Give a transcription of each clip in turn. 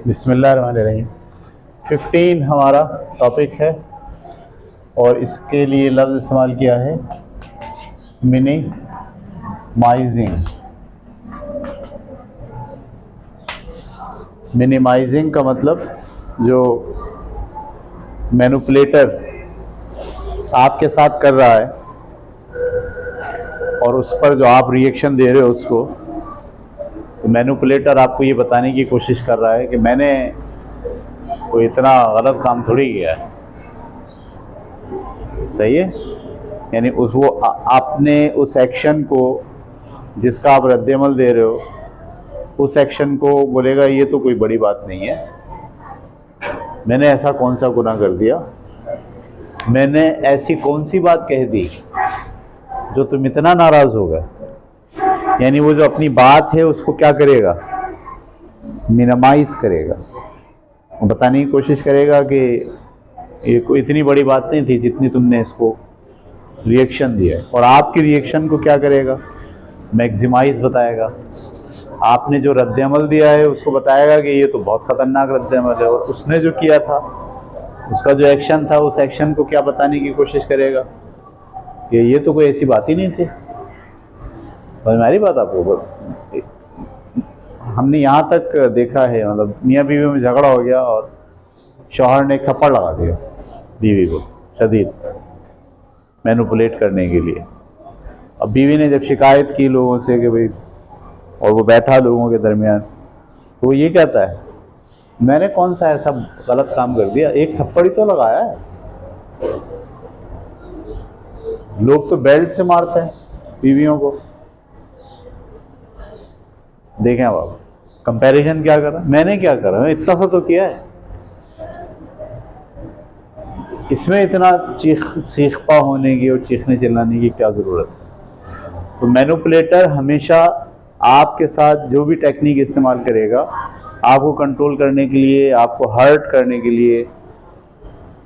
बिस्मिल्लाहिर्रहमानिर्रहीम। 15 हमारा टॉपिक है और इसके लिए लफ्ज़ इस्तेमाल किया है मिनिमाइजिंग। मिनिमाइजिंग का मतलब जो मैनिपुलेटर आपके साथ कर रहा है और उस पर जो आप रिएक्शन दे रहे हो उसको, तो मैनिपुलेटर आपको ये बताने की कोशिश कर रहा है कि मैंने कोई इतना गलत काम थोड़ी किया है। सही है, यानी आपने उस एक्शन को जिसका आप रद्द-ए-अमल दे रहे हो, उस एक्शन को बोलेगा ये तो कोई बड़ी बात नहीं है, मैंने ऐसा कौन सा गुनाह कर दिया, मैंने ऐसी कौन सी बात कह दी जो तुम इतना नाराज़ हो गए। यानी वो जो अपनी बात है उसको क्या करेगा, मिनिमाइज करेगा, बताने की कोशिश करेगा कि ये कोई इतनी बड़ी बात नहीं थी जितनी तुमने इसको रिएक्शन दिया है। और आपकी रिएक्शन को क्या करेगा, मैक्सिमाइज बताएगा। आपने जो रद्द-ए-अमल दिया है उसको बताएगा कि ये तो बहुत ख़तरनाक रद्द-ए-अमल है, और उसने जो किया था, उसका जो एक्शन था, उस एक्शन को क्या बताने की कोशिश करेगा कि ये तो कोई ऐसी बात ही नहीं थी। और हमारी बात आपको, हमने यहाँ तक देखा है, मतलब मियाँ बीवी में झगड़ा हो गया और शौहर ने एक थप्पड़ लगा दिया बीवी को शदीद मैनिपुलेट करने के लिए। अब बीवी ने जब शिकायत की लोगों से कि भाई, और वो बैठा लोगों के दरमियान, तो वो ये कहता है मैंने कौन सा ऐसा गलत काम कर दिया, एक थप्पड़ ही तो लगाया है, लोग तो बेल्ट से मारते हैं बीवियों को। देखें अब आप कंपैरिजन क्या कर रहा है, मैंने क्या करा, मैं इतना सा तो किया है, इसमें इतना चीखपा होने की और चीखने चिल्लाने की क्या ज़रूरत है। तो मैनिपुलेटर हमेशा आपके साथ जो भी टेक्निक इस्तेमाल करेगा, आपको कंट्रोल करने के लिए, आपको हर्ट करने के लिए,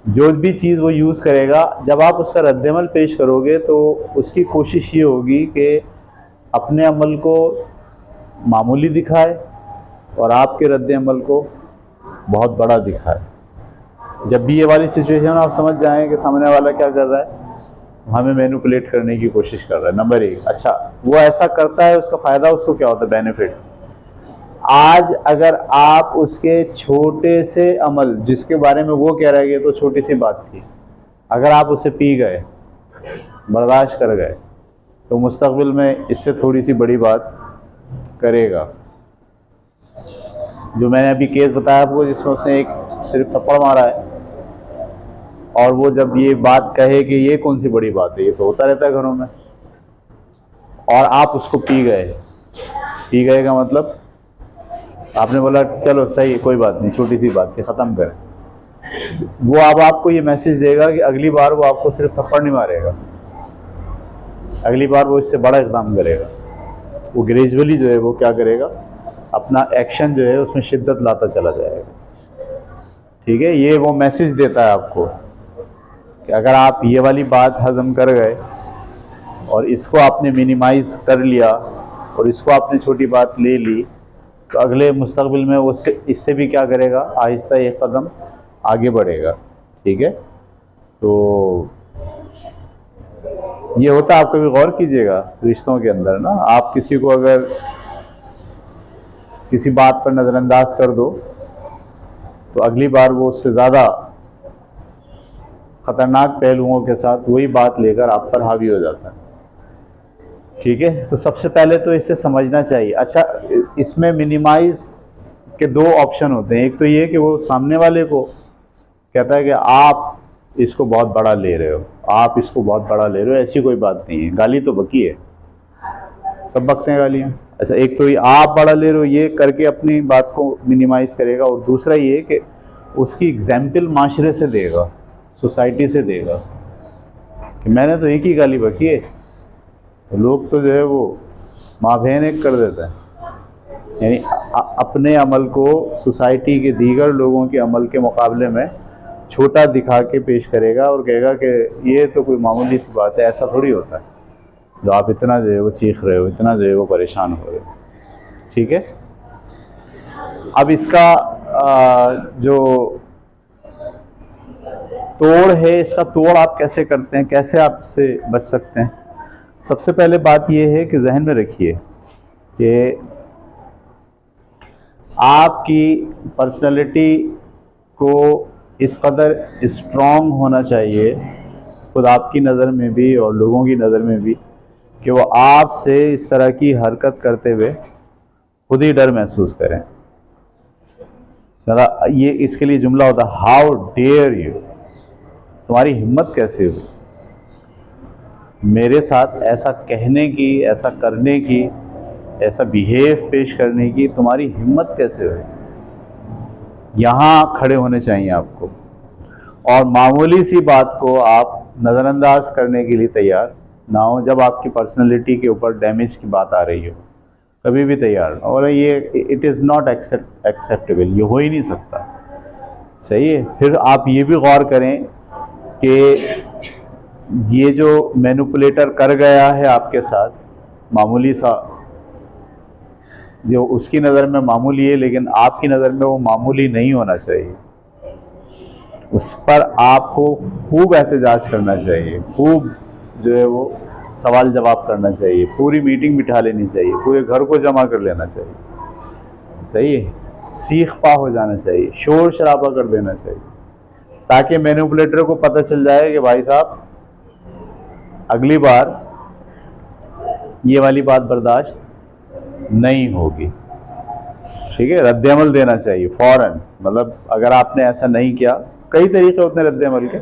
जो भी चीज़ वो यूज़ करेगा, जब आप उसका रद्द-ए-अमल पेश करोगे तो उसकी कोशिश ये होगी कि अपने अमल को मामूली दिखाए और आपके रद्द-ए-अमल को बहुत बड़ा दिखाए। जब भी ये वाली सिचुएशन आप समझ जाएं कि सामने वाला क्या कर रहा है, हमें मैनिपुलेट करने की कोशिश कर रहा है, नंबर 1। अच्छा, वो ऐसा करता है, उसका फ़ायदा उसको क्या होता है, बेनिफिट। आज अगर आप उसके छोटे से अमल, जिसके बारे में वो कह रहा है कि तो छोटी सी बात थी, अगर आप उसे पी गए, बर्दाश्त कर गए, तो मुस्तक़बिल में इससे थोड़ी सी बड़ी बात करेगा। जो मैंने अभी केस बताया आपको, जिसमें उसने एक सिर्फ थप्पड़ मारा है, और वो जब ये बात कहे कि ये कौन सी बड़ी बात है, ये तो होता रहता है घरों में, और आप उसको पी गए। पी गए का मतलब आपने बोला चलो सही, कोई बात नहीं, छोटी सी बात थी, ख़त्म करें। वो अब आपको ये मैसेज देगा कि अगली बार वो आपको सिर्फ थप्पड़ नहीं मारेगा, अगली बार वो इससे बड़ा इक़दाम करेगा। वो ग्रेजुअली जो है वो क्या करेगा, अपना एक्शन जो है उसमें शिद्दत लाता चला जाएगा। ठीक है, ये वो मैसेज देता है आपको कि अगर आप ये वाली बात हज़म कर गए और इसको आपने मिनिमाइज़ कर लिया और इसको आपने छोटी बात ले ली, तो अगले मुस्तक़बिल में वो इससे भी क्या करेगा, आहिस्ता एक कदम आगे बढ़ेगा। ठीक है, तो ये होता है। आप कभी गौर कीजिएगा रिश्तों के अंदर ना, आप किसी को अगर किसी बात पर नज़रअंदाज कर दो, तो अगली बार वो उससे ज़्यादा ख़तरनाक पहलुओं के साथ वही बात लेकर आप पर हावी हो जाता है। ठीक है, तो सबसे पहले तो इसे समझना चाहिए। अच्छा, इसमें मिनिमाइज़ के 2 ऑप्शन होते हैं। एक तो ये कि वो सामने वाले को कहता है कि आप इसको बहुत बड़ा ले रहे हो, आप इसको बहुत बड़ा ले रहे हो, ऐसी कोई बात नहीं है, गाली तो बकी है, सब बकते हैं गालियाँ। अच्छा, एक तो ये आप बड़ा ले रहे हो, ये करके अपनी बात को मिनिमाइज़ करेगा, और दूसरा ये कि उसकी एग्जाम्पल माशरे से देगा, सोसाइटी से देगा कि मैंने तो एक ही गाली बकी है, तो लोग तो जो है वो माँ बहन एक कर देते हैं। यानी अपने अमल को सोसाइटी के दीगर लोगों के अमल के मुकाबले में छोटा दिखा के पेश करेगा और कहेगा कि ये तो कोई मामूली सी बात है, ऐसा थोड़ी होता है जो आप इतना जो है वो चीख रहे हो, इतना जो है वो परेशान हो रहे हो। ठीक है, अब इसका जो तोड़ है, इसका तोड़ आप कैसे करते हैं, कैसे आप इससे बच सकते हैं? सबसे पहले बात यह है कि जहन में रखिए कि आपकी पर्सनैलिटी को इस कदर स्ट्रॉन्ग होना चाहिए, खुद आपकी नज़र में भी और लोगों की नज़र में भी, कि वो आपसे इस तरह की हरकत करते हुए खुद ही डर महसूस करें। ये इसके लिए जुमला होता है, हाउ डेयर यू, तुम्हारी हिम्मत कैसे हुई मेरे साथ ऐसा कहने की, ऐसा करने की, ऐसा बिहेव पेश करने की, तुम्हारी हिम्मत कैसे हुई। यहाँ खड़े होने चाहिए आपको, और मामूली सी बात को आप नज़रअंदाज करने के लिए तैयार ना हो। जब आपकी पर्सनैलिटी के ऊपर डैमेज की बात आ रही हो, कभी भी तैयार ना हो। और ये इट इज़ नॉट एक्सेप्टेबल, ये हो ही नहीं सकता। सही है। फिर आप ये भी गौर करें कि ये जो मैनिपुलेटर कर गया है आपके साथ, मामूली सा, जो उसकी नज़र में मामूली है लेकिन आपकी नज़र में वो मामूली नहीं होना चाहिए। उस पर आपको खूब एहतजाज करना चाहिए, खूब जो है वो सवाल जवाब करना चाहिए, पूरी मीटिंग बिठा लेनी चाहिए, पूरे घर को जमा कर लेना चाहिए। सही है। सीख पा हो जाना चाहिए, शोर शराबा कर देना चाहिए, ताकि मैनिपुलेटर को पता चल जाए कि भाई साहब अगली बार ये वाली बात बर्दाश्त नहीं होगी। ठीक है। रद्द-ए-अमल देना चाहिए फ़ौरन। मतलब अगर आपने ऐसा नहीं किया, कई तरीके होते हैं रद्द-ए-अमल के।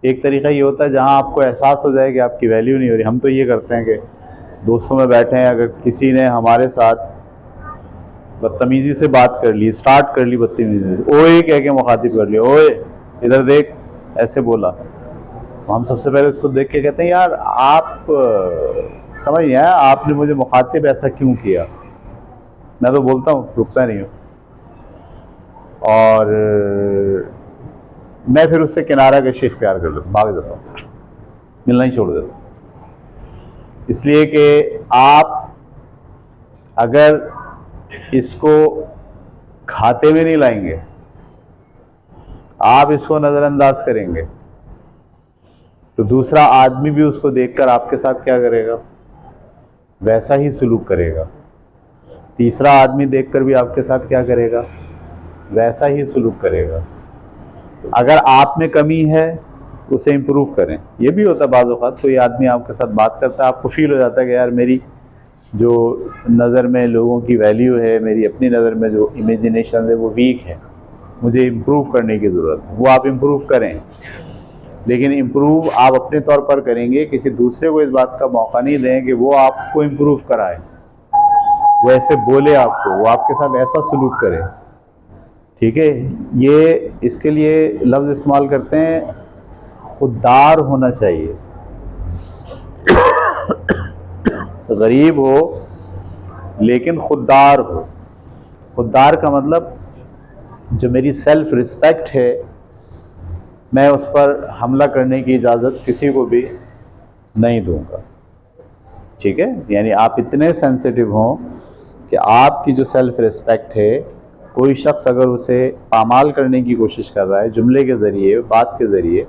एक तरीका ये होता है जहां आपको एहसास हो जाए कि आपकी वैल्यू नहीं हो रही। हम तो ये करते हैं कि दोस्तों में बैठे हैं, अगर किसी ने हमारे साथ बदतमीज़ी से बात कर ली, स्टार्ट कर ली बदतमीज़ी से, ओए कह के मुखातिब कर लिया, ओए इधर देख, ऐसे बोला, हम सबसे पहले उसको देख के कहते हैं यार आप समझ नहीं आया, आपने मुझे मुखातिब ऐसा क्यों किया। मैं तो बोलता हूँ, रुकता नहीं हूँ, और मैं फिर उससे किनारा कशी इख्तियार कर लेता हूँ, भाग जाता हूँ, मिलना ही छोड़ देता हूँ। इसलिए कि आप अगर इसको खाते में नहीं लाएंगे, आप इसको नज़रअंदाज करेंगे, तो दूसरा आदमी भी उसको देखकर आपके साथ क्या करेगा, वैसा ही सलूक करेगा। तीसरा आदमी देखकर भी आपके साथ क्या करेगा, वैसा ही सलूक करेगा। तो अगर आप में कमी है उसे इम्प्रूव करें। ये भी होता है बाज़ औक़ात कोई आदमी आपके साथ बात करता है, आपको फील हो जाता है कि यार मेरी जो नज़र में लोगों की वैल्यू है, मेरी अपनी नज़र में जो इमेजिनेशन है वो वीक है, मुझे इम्प्रूव करने की ज़रूरत है। वो आप इम्प्रूव करें, लेकिन इम्प्रूव आप अपने तौर पर करेंगे, किसी दूसरे को इस बात का मौका नहीं दें कि वो आपको इम्प्रूव कराए, वो ऐसे बोले आपको, वो आपके साथ ऐसा सलूक करे। ठीक है। ये इसके लिए लफ्ज़ इस्तेमाल करते हैं, खुददार होना चाहिए। गरीब हो लेकिन खुददार हो। खुददार का मतलब जो मेरी सेल्फ रिस्पेक्ट है, मैं उस पर हमला करने की इजाज़त किसी को भी नहीं दूंगा। ठीक है। यानी आप इतने सेंसिटिव हों कि आपकी जो सेल्फ रिस्पेक्ट है, कोई शख्स अगर उसे पामाल करने की कोशिश कर रहा है जुमले के ज़रिए, बात के ज़रिए,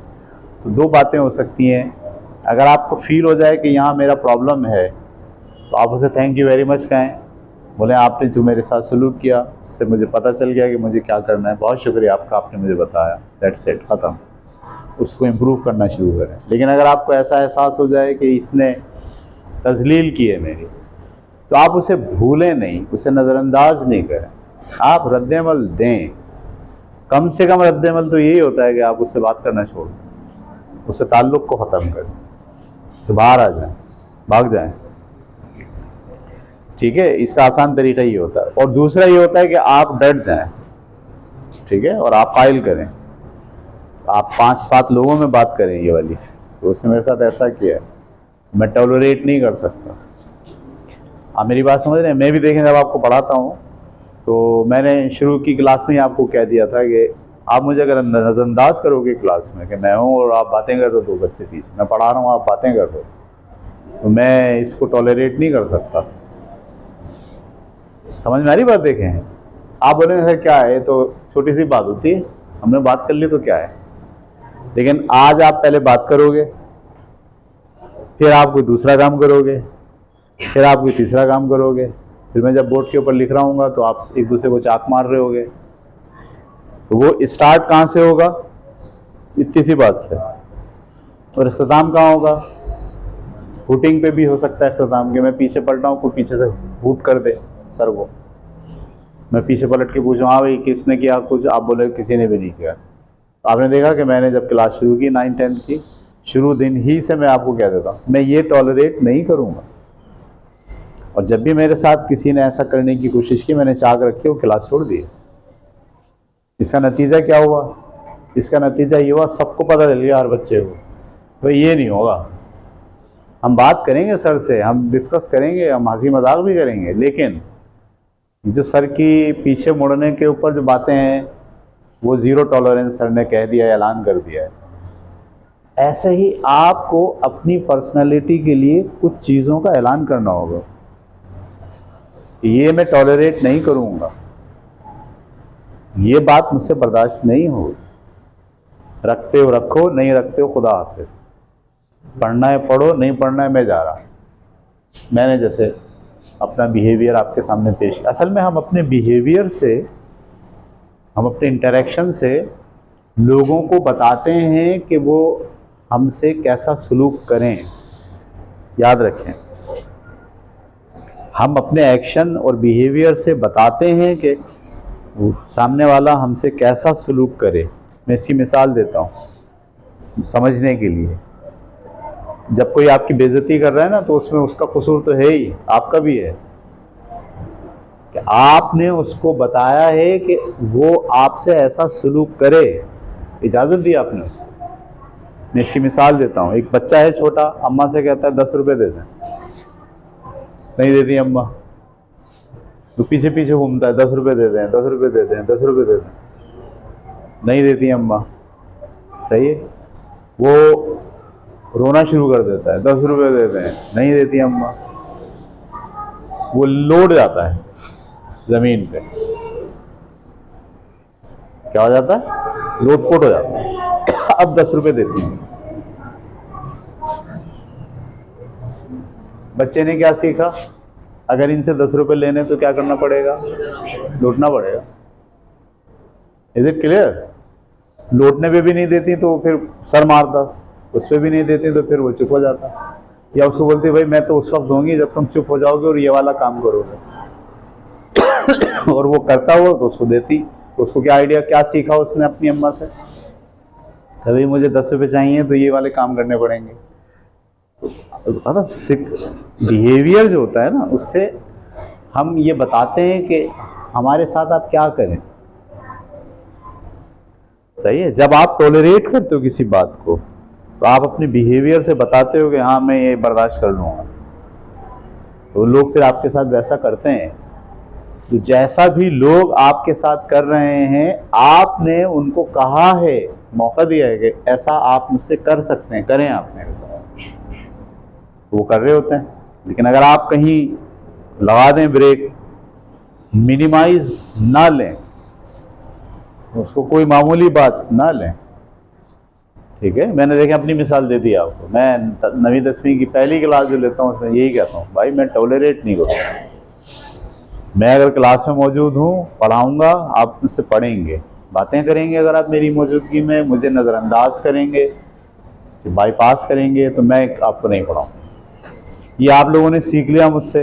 तो दो बातें हो सकती हैं। अगर आपको फ़ील हो जाए कि यहाँ मेरा प्रॉब्लम है, तो आप उसे थैंक यू वेरी मच कहें, बोले आपने जो मेरे साथ सलूक किया उससे मुझे पता चल गया कि मुझे क्या करना है, बहुत शुक्रिया आपका, आपने मुझे बताया, दैट्स इट, ख़त्म। उसको इम्प्रूव करना शुरू करें। लेकिन अगर आपको ऐसा एहसास हो जाए कि इसने तज़लील की है मेरी, तो आप उसे भूलें नहीं, उसे नज़रअंदाज नहीं करें, आप रद्द-ए-अमल दें। कम से कम रद्द-ए-अमल तो यही होता है कि आप उससे बात करना छोड़ दें, उससे ताल्लुक़ को ख़त्म करें, उससे बाहर आ जाएं, भाग जाएं। ठीक है। इसका आसान तरीका ये होता है। और दूसरा ये होता है कि आप डट जाएं। ठीक है। और आप फाइल करें, आप 5-7 लोगों में बात करें ये वाली, तो उसने मेरे साथ ऐसा किया है, मैं टॉलरेट नहीं कर सकता। आप मेरी बात समझ रहे हैं। मैं भी देखें, जब आपको पढ़ाता हूँ तो मैंने शुरू की क्लास में ही आपको कह दिया था कि आप मुझे अगर नज़रअंदाज करोगे क्लास में कि मैं हूँ और आप बातें कर रहे हो, 2 बच्चे पीछे, मैं पढ़ा रहा हूँ, आप बातें कर रहे हो, तो मैं इसको टॉलरेट नहीं कर सकता। समझ में आ रही बात? देखें, आप बोलेंगे सर क्या है, तो छोटी सी बात होती है, हमने बात कर ली तो क्या है। लेकिन आज आप पहले बात करोगे, फिर आप कोई दूसरा काम करोगे, फिर आप कोई तीसरा काम करोगे, फिर मैं जब बोर्ड के ऊपर लिख रहा हूँ तो आप एक दूसरे को चाक मार रहे होगे। तो वो स्टार्ट कहाँ से होगा, इतनी सी बात से, और इख्तिताम कहाँ होगा, हुटिंग पे भी हो सकता है इख्तिताम के। मैं पीछे पलटा हूँ, कोई पीछे से हुट कर दे सर को, मैं पीछे पलट के पूछूँ हाँ भाई किसने किया कुछ, आप बोले किसी ने भी नहीं किया। तो आपने देखा कि मैंने जब क्लास शुरू की 9-10 की, शुरू दिन ही से मैं आपको कह देता हूँ मैं ये टॉलरेट नहीं करूँगा। और जब भी मेरे साथ किसी ने ऐसा करने की कोशिश की, मैंने चाक रखी, वो क्लास छोड़ दी। इसका नतीजा क्या हुआ, इसका नतीजा ये हुआ सबको पता चल गया हर बच्चे को, भाई ये नहीं होगा। हम बात करेंगे सर से, हम डिस्कस करेंगे, हम हंसी मजाक भी करेंगे, लेकिन जो सर की पीछे मुड़ने के ऊपर जो बातें हैं वो ज़ीरो टॉलरेंस सर ने कह दिया है, ऐलान कर दिया है। ऐसे ही आपको अपनी पर्सनालिटी के लिए कुछ चीज़ों का ऐलान करना होगा, ये मैं टॉलरेट नहीं करूँगा, ये बात मुझसे बर्दाश्त नहीं होगी। रखते हो रखो, नहीं रखते हो खुदा हाफिज़, पढ़ना है पढ़ो, नहीं पढ़ना है मैं जा रहा। मैंने जैसे अपना बिहेवियर आपके सामने पेश किया। असल में हम अपने बिहेवियर से, हम अपने इंटरेक्शन से लोगों को बताते हैं कि वो हमसे कैसा सलूक करें। याद रखें, हम अपने एक्शन और बिहेवियर से बताते हैं कि सामने वाला हमसे कैसा सलूक करे। मैं इसकी मिसाल देता हूँ समझने के लिए। जब कोई आपकी बेइज्जती कर रहा है ना, तो उसमें उसका कसूर तो है ही, आपका भी है कि आपने उसको बताया है कि वो आपसे ऐसा सलूक करे, इजाज़त दी आपने। मैं इसकी मिसाल देता हूँ। एक बच्चा है छोटा, अम्मा से कहता है 10 रुपये दे दें, नहीं देती अम्मा, तो पीछे पीछे घूमता है 10 रुपये दे दें, 10 रुपये दे दें, 10 रुपये दे दें, नहीं देती अम्मा। सही है, वो रोना शुरू कर देता है, 10 रुपये दे दें, नहीं देती अम्मा। वो लोट जाता है जमीन पे, क्या हो जाता है, लोटपोट हो जाता है। अब 10 रुपये देती हूँ। बच्चे ने क्या सीखा, अगर इनसे 10 रुपये लेने तो क्या करना पड़ेगा, लौटना पड़ेगा। Is it clear? लौटने पे भी नहीं देती तो फिर सर मारता, उस पर भी नहीं देती तो फिर वो चुप हो जाता, या उसको बोलती भाई मैं तो उस वक्त दूंगी जब तुम चुप हो जाओगे और ये वाला काम करोगे। और वो करता हुआ तो उसको देती। तो उसको क्या आइडिया, क्या सीखा उसने अपनी अम्मा से, कभी मुझे 10 रुपये चाहिए तो ये वाले काम करने पड़ेंगे। मतलब बिहेवियर जो होता है ना, उससे हम ये बताते हैं कि हमारे साथ आप क्या करें। सही है, जब आप टॉलरेट करते हो किसी बात को तो आप अपने बिहेवियर से बताते हो कि हाँ मैं ये बर्दाश्त कर लूँगा, तो लोग फिर आपके साथ वैसा करते हैं। तो जैसा भी लोग आपके साथ कर रहे हैं, आपने उनको कहा है, मौका दिया है कि ऐसा आप मुझसे कर सकते हैं, करें आप मेरे साथ, वो कर रहे होते हैं। लेकिन अगर आप कहीं लगा दें ब्रेक, मिनिमाइज ना लें, उसको कोई मामूली बात ना लें, ठीक है। मैंने देखा, अपनी मिसाल दे दी आपको। मैं 9वीं 10वीं की पहली क्लास जो लेता हूँ उसमें यही कहता हूँ, भाई मैं टॉलरेट नहीं करूँगा। मैं अगर क्लास में मौजूद हूँ, पढ़ाऊँगा, आप मुझसे पढ़ेंगे, बातें करेंगे, अगर आप मेरी मौजूदगी में मुझे नज़रअंदाज करेंगे, बाईपास करेंगे, तो मैं आपको नहीं पढ़ाऊँगा। ये आप लोगों ने सीख लिया मुझसे।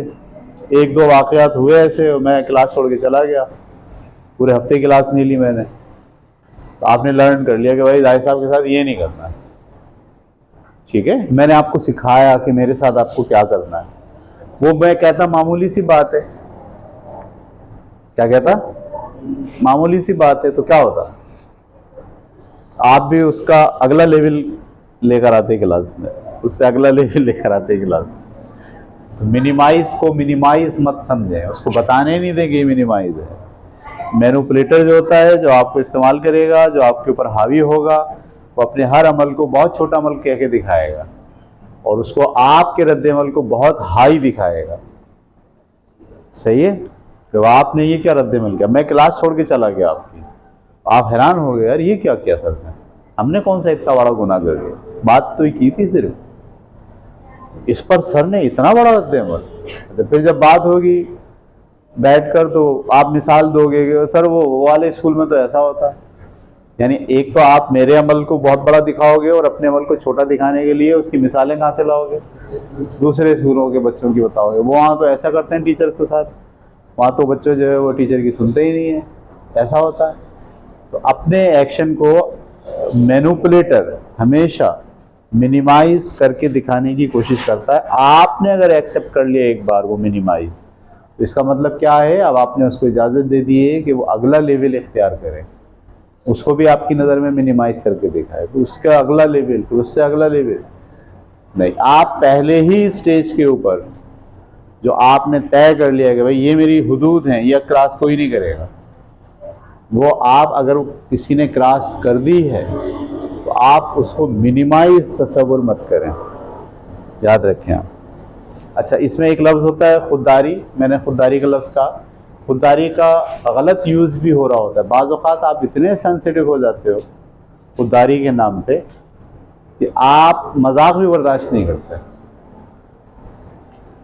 1-2 वाक़यात हुए ऐसे, मैं क्लास छोड़ के चला गया, पूरे हफ्ते क्लास नहीं ली मैंने, तो आपने लर्न कर लिया कि भाई जाहिद साहब के साथ ये नहीं करना है, ठीक है। मैंने आपको सिखाया कि मेरे साथ आपको क्या करना है। वो मैं कहता मामूली सी बात है, क्या कहता, मामूली सी बात है, तो क्या होता, आप भी उसका अगला लेवल लेकर आते क्लास में, उससे अगला लेवल लेकर आते क्लास में। तो मिनिमाइज को मिनिमाइज मत समझें, उसको बताने नहीं देंगे मिनिमाइज है। मैनिपुलेटर जो होता है, जो आपको इस्तेमाल करेगा, जो आपके ऊपर हावी होगा, वो अपने हर अमल को बहुत छोटा अमल कह के दिखाएगा और उसको आपके रद्द अमल को बहुत हाई दिखाएगा। सही है। तो आपने ये क्या रद्द-ए-अमल किया, मैं क्लास छोड़ के चला गया आपकी। आप हैरान हो गए, यार ये क्या किया सर ने, हमने कौन सा इतना बड़ा गुनाह कर दिया, बात तो ही की थी सिर्फ, इस पर सर ने इतना बड़ा रद्द-ए-अमल। तो फिर जब बात होगी बैठकर तो आप मिसाल दोगे कि सर वो वाले स्कूल में तो ऐसा होता है। यानी एक तो आप मेरे अमल को बहुत बड़ा दिखाओगे और अपने अमल को छोटा दिखाने के लिए उसकी मिसालें कहाँ से लाओगे, दूसरे स्कूलों के बच्चों की बताओगे, वो वहाँ तो ऐसा करते हैं टीचर्स के साथ, वहाँ तो बच्चे जो है वो टीचर की सुनते ही नहीं है, ऐसा होता है। तो अपने एक्शन को मैनिपुलेटर हमेशा मिनिमाइज करके दिखाने की कोशिश करता है। आपने अगर एक्सेप्ट कर लिया एक बार वो मिनिमाइज, तो इसका मतलब क्या है, अब आपने उसको इजाज़त दे दी है कि वो अगला लेवल इख्तियार करे, उसको भी आपकी नज़र में मिनिमाइज करके देखा है, तो उसका अगला लेवल, फिर उससे अगला लेवल नहीं। आप पहले ही स्टेज के ऊपर जो आपने तय कर लिया कि भाई ये मेरी हुदूद हैं, यह क्रॉस कोई नहीं करेगा, वो आप अगर किसी ने क्रॉस कर दी है तो आप उसको मिनिमाइज तसव्वुर मत करें, याद रखें आप। अच्छा, इसमें एक लफ्ज़ होता है खुददारी, मैंने खुददारी का लफ्ज़ कहा, खुददारी का गलत यूज़ भी हो रहा होता है। बाज़ औक़ात आप इतने सेंसिटिव हो जाते हो खुददारी के नाम पे कि आप मजाक भी बर्दाश्त नहीं करते।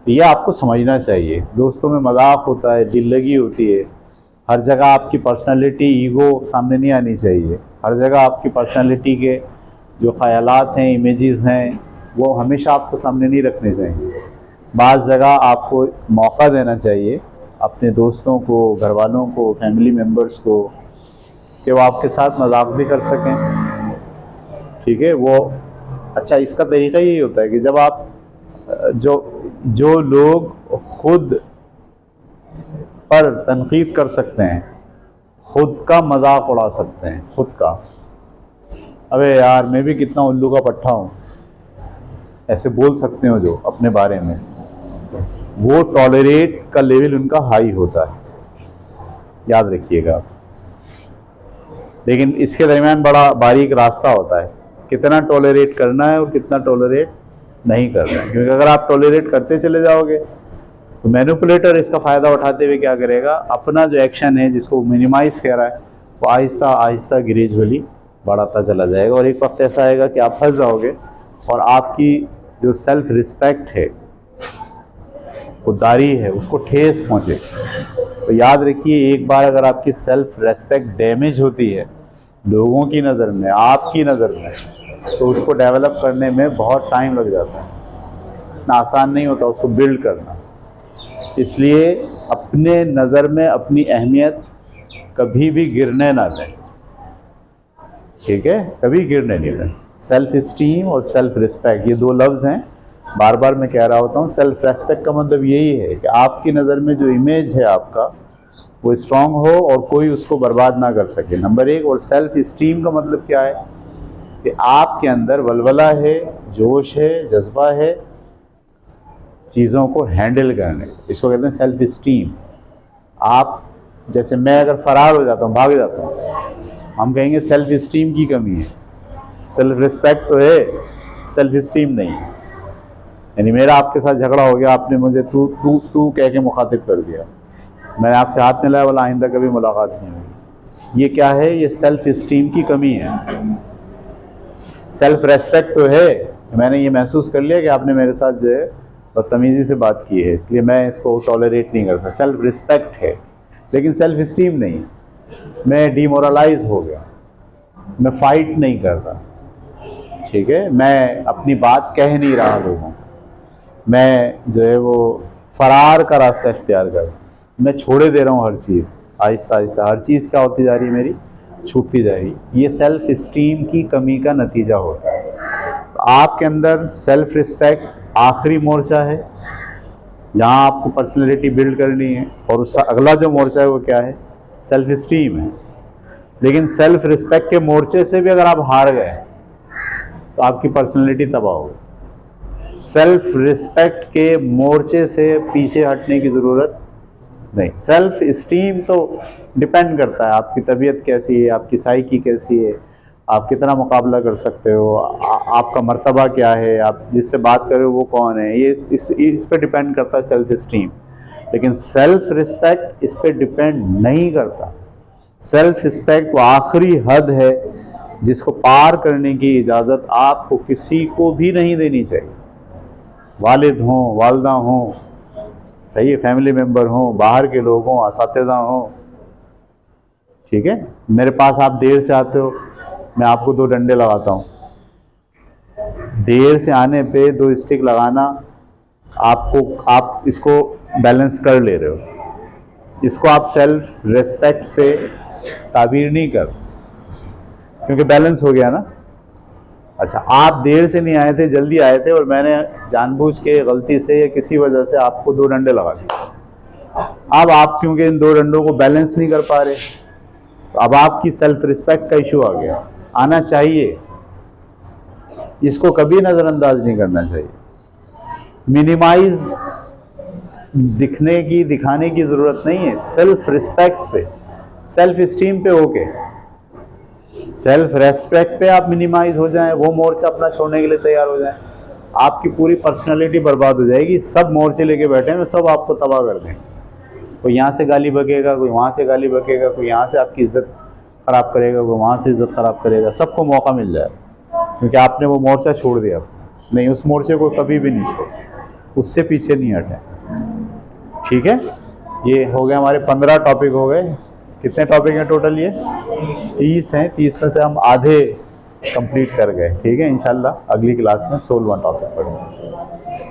ये आपको समझना चाहिए, दोस्तों में मजाक होता है, दिल लगी होती है, हर जगह आपकी पर्सनालिटी ईगो सामने नहीं आनी चाहिए, हर जगह आपकी पर्सनालिटी के जो ख़यालात हैं, इमेजेस हैं, वो हमेशा आपको सामने नहीं रखने चाहिए। बाज़ जगह आपको मौका देना चाहिए अपने दोस्तों को, घर वालों को, फैमिली मेम्बर्स को, कि वो आपके साथ मजाक भी कर सकें, ठीक है वो। अच्छा, इसका तरीका यही होता है कि जब आप जो लोग खुद पर तनकीद कर सकते हैं, खुद का मजाक उड़ा सकते हैं, खुद का, अबे यार मैं भी कितना उल्लू का पट्टा हूँ, ऐसे बोल सकते हो जो अपने बारे में, वो टॉलरेट का लेवल उनका हाई होता है, याद रखिएगा। लेकिन इसके दरमियान बड़ा बारीक रास्ता होता है, कितना टॉलरेट करना है और कितना टॉलरेट नहीं करना है, क्योंकि अगर आप टॉलरेट करते चले जाओगे तो मैनिपुलेटर इसका फ़ायदा उठाते हुए क्या करेगा, अपना जो एक्शन है जिसको मिनिमाइज़ कह रहा है वो आहिस्ता आहिस्ता ग्रेजुअली बढ़ाता चला जाएगा, और एक वक्त ऐसा आएगा कि आप फंस जाओगे और आपकी जो सेल्फ रिस्पेक्ट है, खुददारी है, उसको ठेस पहुँचे। तो याद रखिए, एक बार अगर आपकी सेल्फ रेस्पेक्ट डैमेज होती है लोगों की नज़र में, आपकी नज़र में, तो उसको डेवलप करने में बहुत टाइम लग जाता है, इतना आसान नहीं होता उसको बिल्ड करना। इसलिए अपने नज़र में अपनी अहमियत कभी भी गिरने ना दें, ठीक है, कभी गिरने नहीं दें। सेल्फ इस्टीम और सेल्फ रिस्पेक्ट, ये दो लफ्ज़ हैं, बार बार मैं कह रहा होता हूँ। सेल्फ रेस्पेक्ट का मतलब यही है कि आपकी नज़र में जो इमेज है आपका वो स्ट्रॉन्ग हो और कोई उसको बर्बाद ना कर सके, नंबर एक। और सेल्फ इस्टीम का मतलब क्या है कि आपके अंदर वलवला है, जोश है, जज्बा है चीज़ों को हैंडल करने, इसको कहते हैं सेल्फ इस्टीम। आप जैसे मैं अगर फ़रार हो जाता हूँ, भाग जाता हूँ, हम कहेंगे सेल्फ इस्टीम की कमी है। सेल्फ रिस्पेक्ट तो है, सेल्फ इस्टीम नहीं है। यानी मेरा आपके साथ झगड़ा हो गया, आपने मुझे तू तू तू कह के मुखातिब कर दिया, मैंने आपसे हाथ नहीं लाया, बोला आइंदा कभी मुलाकात नहीं होगी, ये क्या है, ये सेल्फ इस्टीम की कमी है। सेल्फ रेस्पेक्ट तो है, मैंने ये महसूस कर लिया कि आपने मेरे साथ जो है बदतमीज़ी से बात की है, इसलिए मैं इसको टॉलरेट नहीं करता, सेल्फ रिस्पेक्ट है। लेकिन सेल्फ इस्टीम नहीं, मैं डिमोरलाइज हो गया, मैं फ़ाइट नहीं कर रहा, ठीक है, मैं अपनी बात कह नहीं रहा लोगों को, मैं जो है वो फ़रार का रास्ता इख्तियार कर, मैं छोड़े दे रहा हूँ हर चीज़, आहिस्ता आहिस्ता हर चीज़ क्या होती जा रही है मेरी, छूटती जा रही। ये सेल्फ इस्टीम की कमी का नतीजा होता है। तो आपके अंदर सेल्फ रिस्पेक्ट आखिरी मोर्चा है जहाँ आपको पर्सनैलिटी बिल्ड करनी है, और उसका अगला जो मोर्चा है वो क्या है, सेल्फ इस्टीम है। लेकिन सेल्फ रिस्पेक्ट के मोर्चे से भी अगर आप हार गए तो आपकी पर्सनैलिटी तबाह होगी। सेल्फ रिस्पेक्ट के मोर्चे से पीछे हटने की ज़रूरत नहीं। सेल्फ इस्टीम तो डिपेंड करता है आपकी तबीयत कैसी है, आपकी साइकी कैसी है, आप कितना मुकाबला कर सकते हो, आपका मर्तबा क्या है, आप जिससे बात कर रहे हो वो कौन है, ये इस पर डिपेंड करता है सेल्फ इस्टीम। लेकिन सेल्फ रिस्पेक्ट इस पे डिपेंड नहीं करता। सेल्फ रिस्पेक्ट वो आखिरी हद है जिसको पार करने की इजाज़त आपको किसी को भी नहीं देनी चाहिए। वालिद हों, वालदा हों, सही है, फैमिली मेम्बर हों, बाहर के लोग हों, असातिज़ा हों, ठीक है। मेरे पास आप देर से आते हो, मैं आपको 2 डंडे लगाता हूँ। देर से आने पे 2 स्टिक लगाना आप इसको बैलेंस कर ले रहे हो। इसको आप सेल्फ रेस्पेक्ट से ताबीर नहीं कर, क्योंकि बैलेंस हो गया ना। अच्छा, आप देर से नहीं आए थे, जल्दी आए थे और मैंने जानबूझ के गलती से या किसी वजह से आपको 2 डंडे लगा दिए। अब आप क्योंकि इन 2 डंडों को बैलेंस नहीं कर पा रहे, तो अब आपकी सेल्फ रिस्पेक्ट का इशू आ गया। आना चाहिए, इसको कभी नज़रअंदाज नहीं करना चाहिए। मिनिमाइज दिखाने की ज़रूरत नहीं है। सेल्फ रिस्पेक्ट पे, सेल्फ इस्टीम पे होके, सेल्फ रेस्पेक्ट पे आप मिनिमाइज हो जाएं, वो मोर्चा अपना छोड़ने के लिए तैयार हो जाएं, आपकी पूरी पर्सनालिटी बर्बाद हो जाएगी। सब मोर्चे लेके बैठे हैं, सब आपको तबाह कर दें। कोई यहाँ से गाली बकेगा, कोई वहाँ से गाली बकेगा, कोई यहाँ से आपकी इज्जत ख़राब करेगा, कोई वहाँ से इज्जत ख़राब करेगा। सबको मौका मिल जाए, क्योंकि आपने वो मोर्चा छोड़ दिया। नहीं, उस मोर्चे को कभी भी नहीं छोड़, उससे पीछे नहीं हटें, ठीक है। ये हो गए हमारे 15 टॉपिक हो गए। कितने टॉपिक हैं टोटल? ये 30 हैं। 30 में से हम आधे कंप्लीट कर गए, ठीक है। इंशाल्लाह अगली क्लास में 16वां टॉपिक पढ़ेंगे।